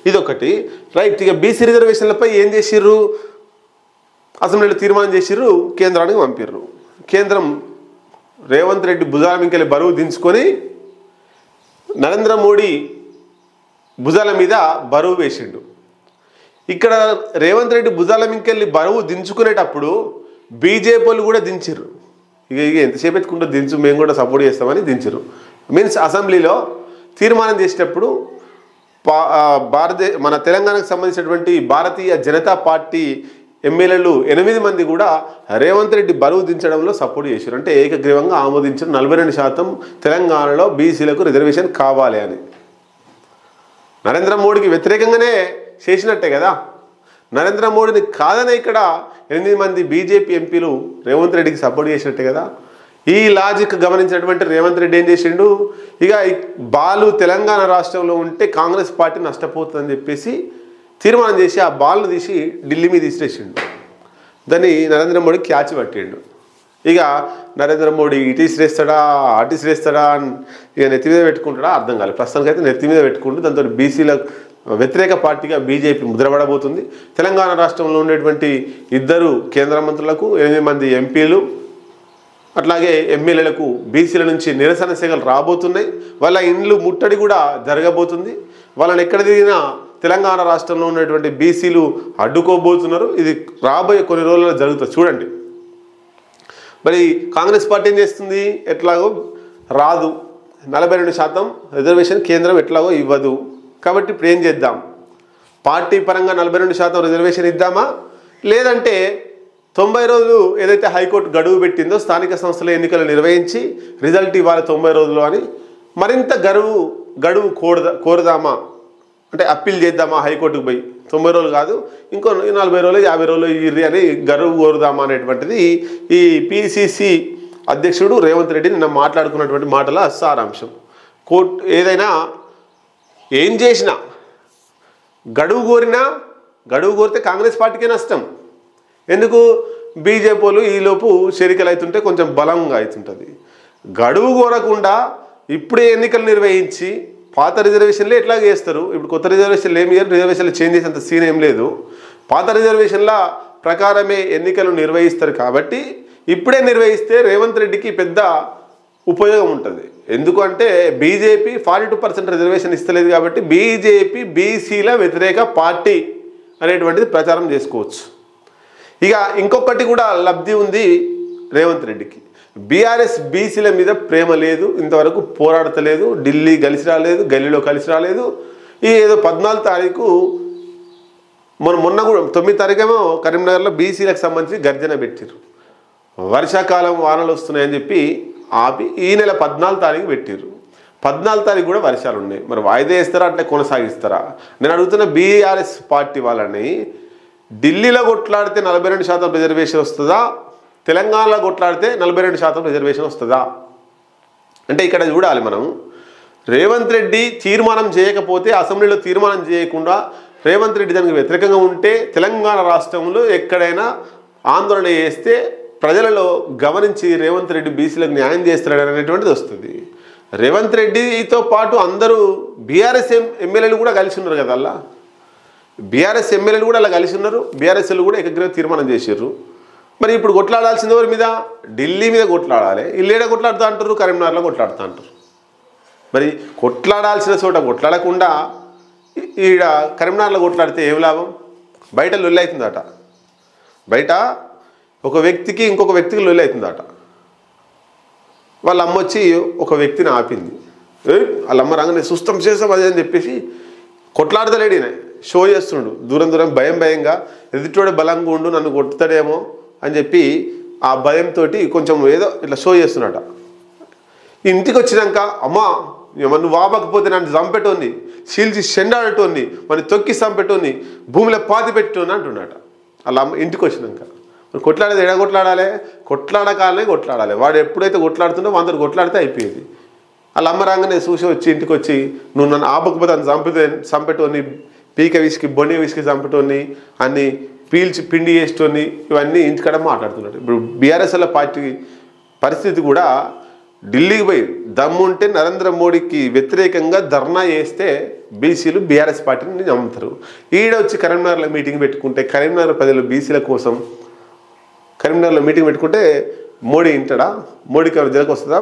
ఇదొకటి రైట్. ఇక బీసీ రిజర్వేషన్లపై ఏం చేసిర్రు, అసెంబ్లీలో తీర్మానం చేసిర్రు, కేంద్రానికి పంపిర్రు. కేంద్రం రేవంత్ రెడ్డి భుజాల మింకెళ్ళి బరువు దించుకొని నరేంద్ర మోడీ భుజాల మీద బరువు వేసిండు. ఇక్కడ రేవంత్ రెడ్డి భుజాల మింకెళ్ళి బరువు దించుకునేటప్పుడు బీజేపీ వాళ్ళు కూడా దించిర్రు. ఇక ఎంతసేపు ఎత్తుకుంటూ దించు, మేము కూడా సపోర్ట్ చేస్తామని దించిర్రు. మీన్స్ అసెంబ్లీలో తీర్మానం చేసేటప్పుడు మన తెలంగాణకు సంబంధించినటువంటి భారతీయ జనతా పార్టీ ఎమ్మెల్యేలు 8 మంది కూడా రేవంత్ రెడ్డి బరువు దించడంలో సపోర్ట్ చేశారు. అంటే ఏకగ్రీవంగా ఆమోదించిన 42% తెలంగాణలో బీసీలకు రిజర్వేషన్ కావాలి అని. నరేంద్ర మోడీకి వ్యతిరేకంగానే చేసినట్టే కదా. నరేంద్ర మోడీని కాదనే ఇక్కడ 8 మంది బీజేపీ ఎంపీలు రేవంత్ రెడ్డికి సపోర్ట్ చేసినట్టే కదా. ఈ లాజిక్ గమనించినటువంటి రేవంత్ రెడ్డి ఏం చేసిండు, ఇక బాలు తెలంగాణ రాష్ట్రంలో ఉంటే కాంగ్రెస్ పార్టీ నష్టపోతుందని చెప్పేసి తీర్మానం చేసి ఆ బాల్ను తీసి ఢిల్లీ మీద తీసిరేసిండు. దాన్ని నరేంద్ర మోడీ క్యాచ్ పట్టిండు. ఇక నరేంద్ర మోడీ ఇటు ఇసిరేస్తాడా అటు ఇసిరేస్తాడా ఇక నెత్తి మీద పెట్టుకుంటాడా అర్థం కాలేదు. ప్రస్తుతానికైతే నెత్తి మీద పెట్టుకుంటూ దాంతో బీసీల వ్యతిరేక పార్టీగా బీజేపీ ముద్రపడబోతుంది. తెలంగాణ రాష్ట్రంలో ఉండేటువంటి 2 కేంద్ర మంత్రులకు 8 మంది ఎంపీలు అట్లాగే ఎమ్మెల్యేలకు బీసీల నుంచి నిరసన సెగలు రాబోతున్నాయి. వాళ్ళ ఇండ్లు ముట్టడి కూడా జరగబోతుంది. వాళ్ళని ఎక్కడ తిరిగినా తెలంగాణ రాష్ట్రంలో ఉన్నటువంటి బీసీలు అడ్డుకోబోతున్నారు. ఇది రాబోయే కొన్ని రోజుల్లో జరుగుతుంది చూడండి. మరి కాంగ్రెస్ పార్టీ ఏం చేస్తుంది, ఎట్లాగో రాదు 42% రిజర్వేషన్ కేంద్రం ఎట్లాగో ఇవ్వదు. కాబట్టి ఇప్పుడు ఏం చేద్దాం, పార్టీ పరంగా 42% రిజర్వేషన్ ఇద్దామా, లేదంటే 90 రోజులు ఏదైతే హైకోర్టు గడువు పెట్టిందో స్థానిక సంస్థల ఎన్నికలు నిర్వహించి రిజల్ట్ ఇవ్వాలి 90 రోజులు అని మరింత గడువు కోరుదామా, అంటే అప్పీల్ చేద్దామా హైకోర్టుకు పోయి 90 రోజులు కాదు ఇంకో 40 రోజులు 50 రోజులు ఇర్రి అని గడువు కోరుదామా అనేటువంటిది ఈ పిసిసి అధ్యక్షుడు రేవంత్ రెడ్డి నిన్న మాట్లాడుకున్నటువంటి మాటల సారాంశం. కోర్టు ఏదైనా ఏం చేసినా గడువు కోరితే కాంగ్రెస్ పార్టీకే నష్టం. ఎందుకు, బీజేపీ వాళ్ళు ఈలోపు చేరికలు అవుతుంటే కొంచెం బలంగా అవుతుంటుంది. గడువు కోరకుండా ఇప్పుడే ఎన్నికలు నిర్వహించి పాత రిజర్వేషన్లే ఎట్లా చేస్తారు. ఇప్పుడు కొత్త రిజర్వేషన్లు ఏమి రిజర్వేషన్లు చేంజ్ చేసేంత సీన్ ఏం లేదు. పాత రిజర్వేషన్ల ప్రకారమే ఎన్నికలు నిర్వహిస్తారు. కాబట్టి ఇప్పుడే నిర్వహిస్తే రేవంత్ రెడ్డికి పెద్ద ఉపయోగం ఉంటుంది. ఎందుకంటే బీజేపీ 42% రిజర్వేషన్ ఇస్తలేదు కాబట్టి బీజేపీ బీసీల వ్యతిరేక పార్టీ అనేటువంటిది ప్రచారం చేసుకోవచ్చు. ఇక ఇంకొకటి కూడా లబ్ధి ఉంది రేవంత్ రెడ్డికి. బీఆర్ఎస్ బీసీల మీద ప్రేమ లేదు, ఇంతవరకు పోరాడతలేదు, ఢిల్లీ కలిసి రాలేదు, గల్లీలో కలిసి రాలేదు. ఈ ఏదో 14 తారీఖు మొన్న కూడా 9 తారీఖేమో కరీంనగర్లో బీసీలకు సంబంధించి గర్జన పెట్టారు. వర్షాకాలం వానలు వస్తున్నాయని చెప్పి ఆపి ఈ నెల 14 తారీఖు పెట్టారు. 14 తారీఖు కూడా వర్షాలు ఉన్నాయి. మరి వాయిదా వేస్తారా అంటే కొనసాగిస్తారా? నేను అడుగుతున్న బీఆర్ఎస్ పార్టీ వాళ్ళని, ఢిల్లీలో కొట్లాడితే 42% రిజర్వేషన్ వస్తుందా, తెలంగాణలో కొట్లాడితే 42% రిజర్వేషన్ వస్తుందా అంటే ఇక్కడ చూడాలి మనం. రేవంత్ రెడ్డి తీర్మానం చేయకపోతే, అసెంబ్లీలో తీర్మానం చేయకుండా రేవంత్ రెడ్డి దానికి వ్యతిరేకంగా ఉంటే తెలంగాణ రాష్ట్రంలో ఎక్కడైనా ఆందోళన చేస్తే ప్రజలలో గమనించి రేవంత్ రెడ్డి బీసీలకు న్యాయం చేస్తాడు అనేటువంటిది వస్తుంది. రేవంత్ రెడ్డితో పాటు అందరూ బీఆర్ఎస్ ఎమ్మెల్యేలు కూడా కలిసి ఉన్నారు కదా. అలా బీఆర్ఎస్ ఎమ్మెల్యేలు కూడా అలా కలిసి ఉన్నారు. బీఆర్ఎస్లు కూడా ఏకగ్రీవ తీర్మానం చేశారు. మరి ఇప్పుడు కొట్లాడాల్సింది ఎవరి మీద? ఢిల్లీ మీద కొట్లాడాలి. ఇల్లేడ కొట్లాడుతూ అంటారు, కరీంనగర్లో కొట్లాడుతూ అంటారు. మరి కొట్లాడాల్సిన చోట కొట్లాడకుండా ఈడ కరీంనగర్లో కొట్లాడితే ఏం లాభం? బయట లొల్లి అవుతుందట. బయట ఒక వ్యక్తికి ఇంకొక వ్యక్తికి లొల్లి అవుతుందట. వాళ్ళ అమ్మ వచ్చి ఒక వ్యక్తిని ఆపింది. వాళ్ళ అమ్మ రాగానే సుస్థం చేస్తాం అదే అని చెప్పేసి కొట్లాడతలేడు. ఈయన షో చేస్తుండు, దూరం భయంగా ఎదుటోడే బలంగా ఉండు నన్ను కొట్టుతాడేమో అని చెప్పి ఆ భయంతో కొంచెం ఏదో ఇట్లా షో చేస్తున్నట. ఇంటికి వచ్చినాక అమ్మా నువ్వు వాపకపోతే నన్ను చంపెట్టోని, చీల్చి చెండాడటోని, మన తొక్కి చంపెట్టోని, భూమిలో పాతి పెట్టోని అంటున్నట. అలా అమ్మ ఇంటికి వచ్చినాక కొట్లాడేది ఎడ కొట్లాడాలి? కొట్లాడకాలనే కొట్లాడాలి. వాడు ఎప్పుడైతే కొట్లాడుతుందో అందరు కొట్లాడితే అయిపోయేది. వాళ్ళ అమ్మ రాగానే చూసి వచ్చి ఇంటికి వచ్చి నువ్వు నన్ను ఆపకపోతే అని చంపెట్టోని, పీక విసికి బొండి విసికి చంపటోని, అన్ని పీల్చి పిండి చేసేటోని, ఇవన్నీ ఇంటికాడ మాట్లాడుతున్నాడు. ఇప్పుడు బీఆర్ఎస్ల పార్టీ పరిస్థితి కూడా ఢిల్లీకి పోయి దమ్ముంటే నరేంద్ర మోడీకి వ్యతిరేకంగా ధర్నా చేస్తే బీసీలు బీఆర్ఎస్ పార్టీని నమ్ముతారు. ఈడ వచ్చి కరీంనగర్లో మీటింగ్ పెట్టుకుంటే కరీంనగర్ ప్రజలు బీసీల కోసం కరీంనగర్లో మీటింగ్ పెట్టుకుంటే మోడీ వింటాడా? మోడీకి ఎవరు జలకు వస్తుందా?